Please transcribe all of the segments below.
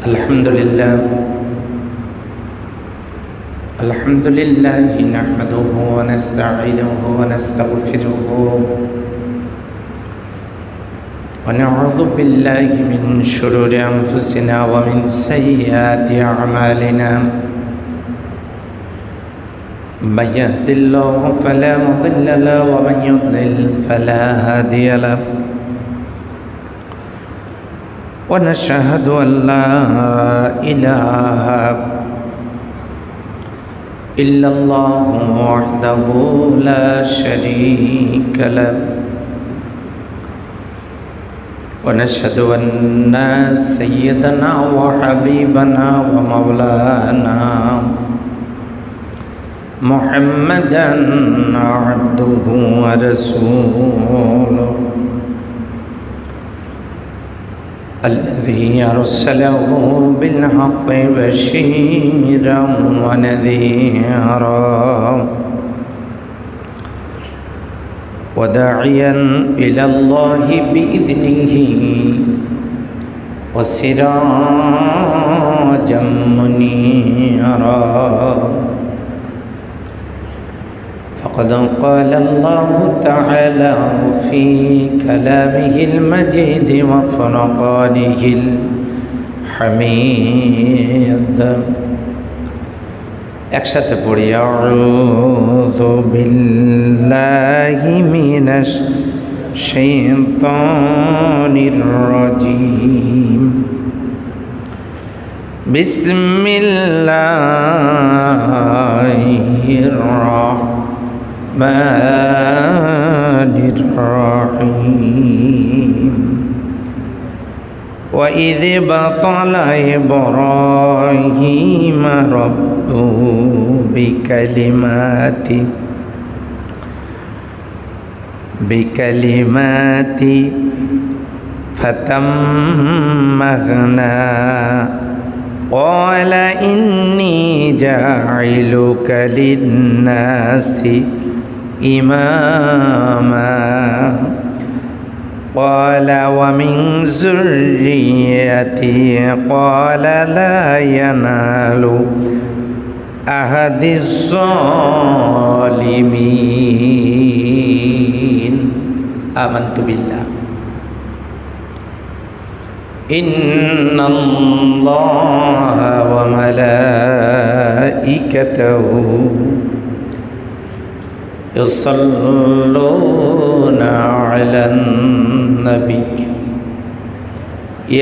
আলহামদুলিল্লাহ নাহমাদুহু ওয়া নাস্তাঈনুহু ওয়া নাস্তাগফিরুহু ওয়া নাউযু বিল্লাহি মিন শুরুরি আনফুসিনা ওয়া মিন সাইয়্যাতি আ'মালিনা মান ইয়াহদিল্লাহু ফালা মুদিল্লা লাহু ওয়া মান ইউদ্লিল ফালা হাদিয়া লাহু ونشهد أن لا إله إلا الله وحده لا شريك له ونشهد أن سيدنا وحبيبنا ومولانا محمدا عبده ورسوله الذي أرسله بالحق بشيرا ونذيرا وداعيا إلى الله بإذنه وسراجا منيرا فقد قال الله تعالى في كلامه المجيد وفرقانه الحميد একসাথে পড়ি আউযু বিল্লাহি মিনাশ শাইতানির রাজীম বিসমিল্লাহির রাহমানির রাহিম وإذ ابتلى إبراهيم ربه بكلمات فتمهن قال إني جاعلك للناس إماما قال ومن ذريتي قال لا ينال أحد الظالمين آمنت بالله إن الله وملائكته يصلون على النبي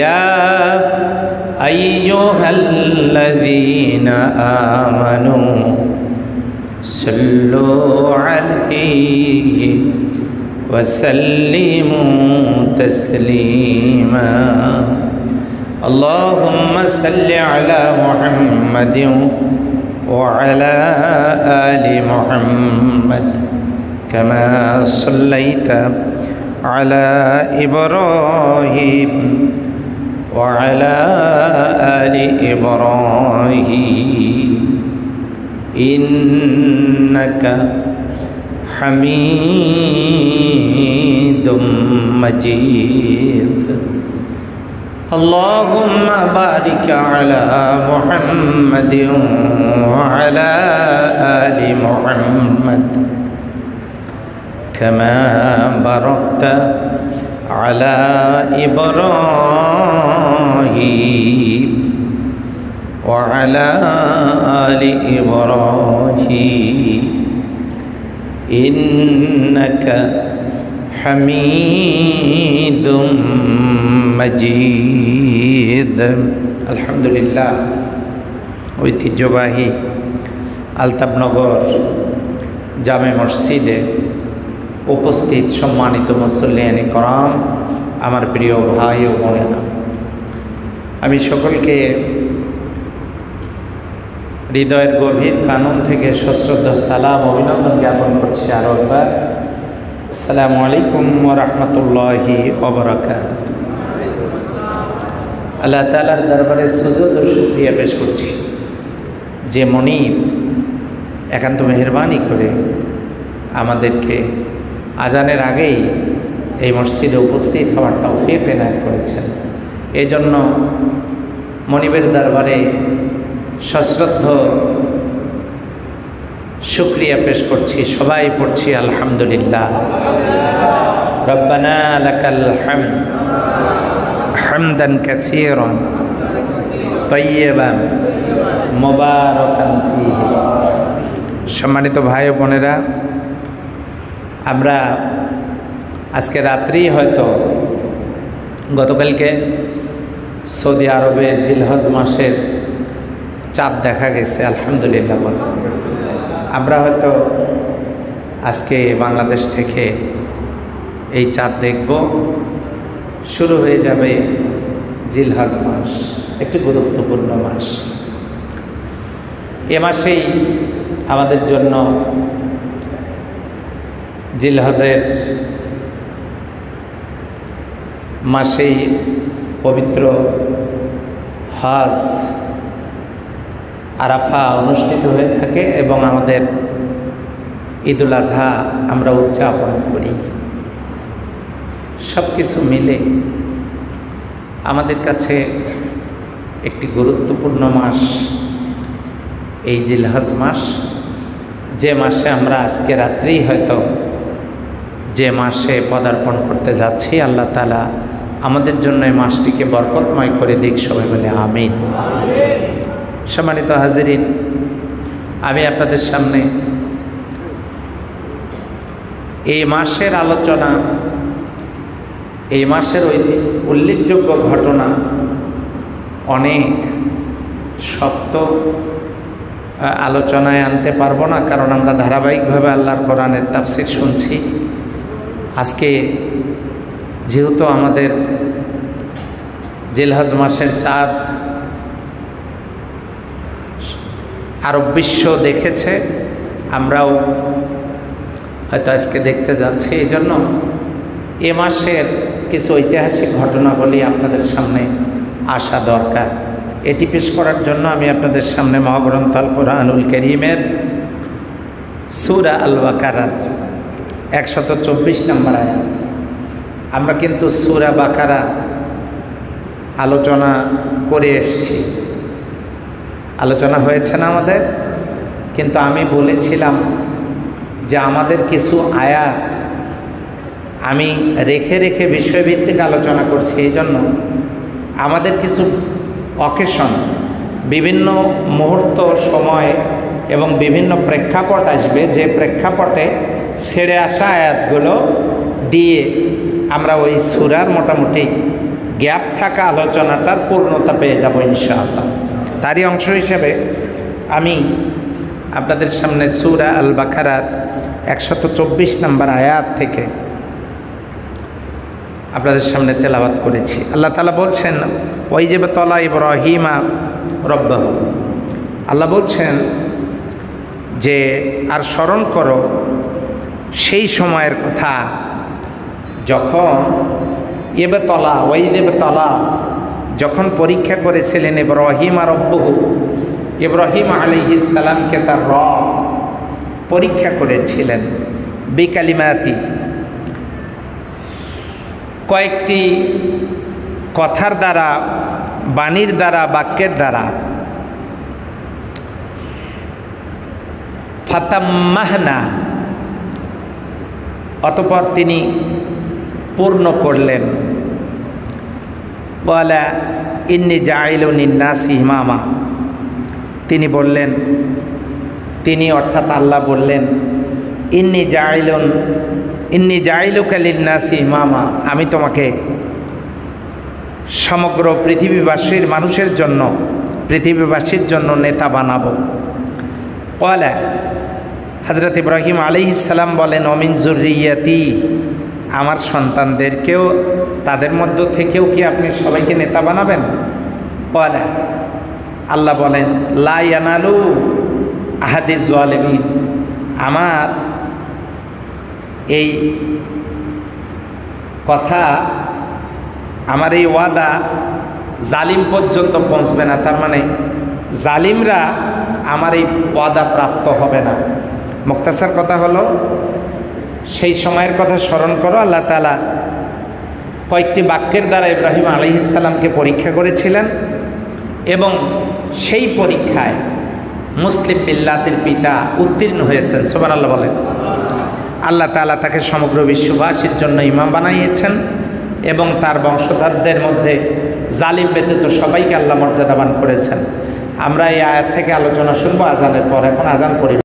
يا أيها الذين آمنوا صلوا عليه وسلموا تسليما اللهم صل على محمد وعلى آل محمد كما صليت على إبراهيم وعلى آل إبراهيم إنك حميد مجيد اللهم بارك على محمد وعلى آل محمد كما باركت على إبراهيم وعلى آل إبراهيم إنك حميد مجيد الحمد لله ঐতিহ্যবাহী আলতাবনগর জামে মসজিদে উপস্থিত সম্মানিত মুসল্লিয়ানে করম, আমার প্রিয় ভাই ও বোনেরা, আমি সকলকে হৃদয়ের গভীর কানন থেকে সশ্রদ্ধ সালাম অভিনন্দন জ্ঞাপন করছি। আরও একবার আসসালামু আলাইকুম ওয়া রাহমাতুল্লাহি ওয়া বারাকাতুহু। আল্লাহ তাআলার দরবারে সুজুদ ও শুকরিয়া পেশ করছি যে মনিব একান্ত মেহেরবানি করে আমাদেরকে আজানের আগেই এই মসজিদে উপস্থিত হওয়ার তৌফিক এনায়েত করেছেন। এই জন্য মনিবের দরবারে সশ্রদ্ধ শুকরিয়া পেশ করছি, সবাই পড়ছি আলহামদুলিল্লাহ। রব্বানা লাকাল হামদ হামদান কাসীরান তাইয়্যিবান মুবারাকান ফীহি। সম্মানিত ভাই ও বোনেরা, আমরা আজকে রাত্রি হয়তো গতকালকে সৌদি আরবে জিলহজ মাসের চাঁদ দেখা গেছে, আলহামদুলিল্লাহ। আমরা হয়তো আজকে বাংলাদেশ থেকে এই চাঁদ দেখব। শুরু হয়ে যাবে জিলহজ মাস, একটি গুরুত্বপূর্ণ মাস। এ মাসেই আমাদের জন্য জিলহজের মাসেই পবিত্র হজ আরাফা অনুষ্ঠিত হয়ে থাকে এবং আমাদের ঈদুল আজহা আমরা উদযাপন করি। সব কিছু মিলে আমাদের কাছে একটি গুরুত্বপূর্ণ মাস এই জিলহজ মাস, যে মাসে আমরা আজকে রাত্রেই হয়তো যে মাসে পদার্পণ করতে যাচ্ছি। আল্লাহ তাআলা আমাদের জন্য এই মাসটিকে বরকতময় করে দিক, সবাই বলে আমিন। সম্মানিত হাজিরিন, আমি আপনাদের সামনে এই মাসের আলোচনা, এই মাসের উল্লেখযোগ্য ঘটনা অনেক শক্ত আলোচনায় আনতে পারবো না, কারণ আমরা ধারাবাহিকভাবে আল্লাহর কোরআনের তাফসীর শুনছি। আজকে যেহেতু আমাদের জিলহজ মাসের চাঁদ আরব বিশ্ব দেখেছে, আমরাও হয়তো আজকে দেখতে যাচ্ছি। এই জন্য এ মাসের কিছু ঐতিহাসিক ঘটনাবলী আপনাদের সামনে আসা দরকার। এটি পেশ করার জন্য আমি আপনাদের সামনে মহাগ্রন্থ আল কোরআনুল কারীমের সূরা আল বাকারার 124 নম্বর আয়াত। আমরা কিন্তু সূরা বাকারা আলোচনা করে এসেছি, আলোচনা হয়েছে না আমাদের, কিন্তু আমি বলেছিলাম যে আমাদের কিছু আয়াত আমি রেখে রেখে বিষয়ভিত্তিক আলোচনা করছি। এই জন্য আমাদের কিছু অকেশন, বিভিন্ন মুহূর্ত, সময় এবং বিভিন্ন প্রেক্ষাপট আসবে, যে প্রেক্ষাপটে ছেড়ে আসা আয়াতগুলো দিয়ে আমরা ওই সূরার মোটামুটি গ্যাপ থাকা আলোচনাটার পূর্ণতা পেয়ে যাব ইনশাআল্লাহ। তারই অংশ হিসেবে আমি আপনাদের সামনে সূরা আল বাকারার 124 নম্বর আয়াত থেকে আপনাদের সামনে তেলাওয়াত করেছি। আল্লাহ তাআলা বলছেন, ওয়াইজাব তালা ইব্রাহিমা রব্বাহু। আল্লাহ বলছেন যে আর স্মরণ করো সেই সময়ের কথা যখন ইবতলা ওয়াইদেবতলা, যখন পরীক্ষা করেছিলেন ইব্রাহিম আর রব্বুহু, ইব্রাহিম আলাইহিস সালামকে তার রব পরীক্ষা করেছিলেন, বিকালিমাতি, কয়েকটি কথার দ্বারা, বাণীর দ্বারা, বাক্যের দ্বারা। ফাতাম্মাহনা, অতঃপর তিনি পূর্ণ করলেন। ওয়ালা ইন্নী জাইলুন লিন-নাসি ইমামা, তিনি বললেন, তিনি অর্থাৎ আল্লাহ বললেন, ইন্নী জাইলুকা লিন-নাসি ইমামা, আমি তোমাকে সমগ্র পৃথিবীবাসীর পৃথিবীবাসীর জন্য নেতা বানাবো। ওয়ালা, হযরত ইব্রাহিম আলাইহিস সালাম বলেন, অমিন যুররিয়াতি, আমার সন্তানদেরকেও, তাদের মধ্য থেকেও কি আপনি সবাইকে নেতা বানাবেন? ওয়ালা, আল্লাহ বলেন, লা ইয়ানালু আহাদিজ জালিমিন, আমার এই কথা, আমার এই ওয়াদা জালিম পর্যন্ত পৌঁছবে না। তার মানে জালিমরা আমার এই ওয়াদা প্রাপ্ত হবে না। মুক্তাসার কথা হলো, সেই সময়ের কথা স্মরণ করো। আল্লাহ তাআলা কয়েকটি বাক্যের দ্বারা ইব্রাহিম আলাইহিস সালামকে পরীক্ষা করেছিলেন। এবং সেই পরীক্ষায় মুসলিম মিল্লাতের পিতা উত্তীর্ণ হয়েছেন। সুবহানাল্লাহ বলেন। আল্লাহ তাআলা তাকে সমগ্র বিশ্ববাসীর জন্য ইমাম বানাইয়েছেন এবং তার বংশধরদের মধ্যে জালিম ব্যতীত সবাইকে আল্লাহ মর্যাদাবান করেছেন। আমরা এই আয়াত থেকে আলোচনা শুনবো আজানের পর। এখন আজান পড়ি।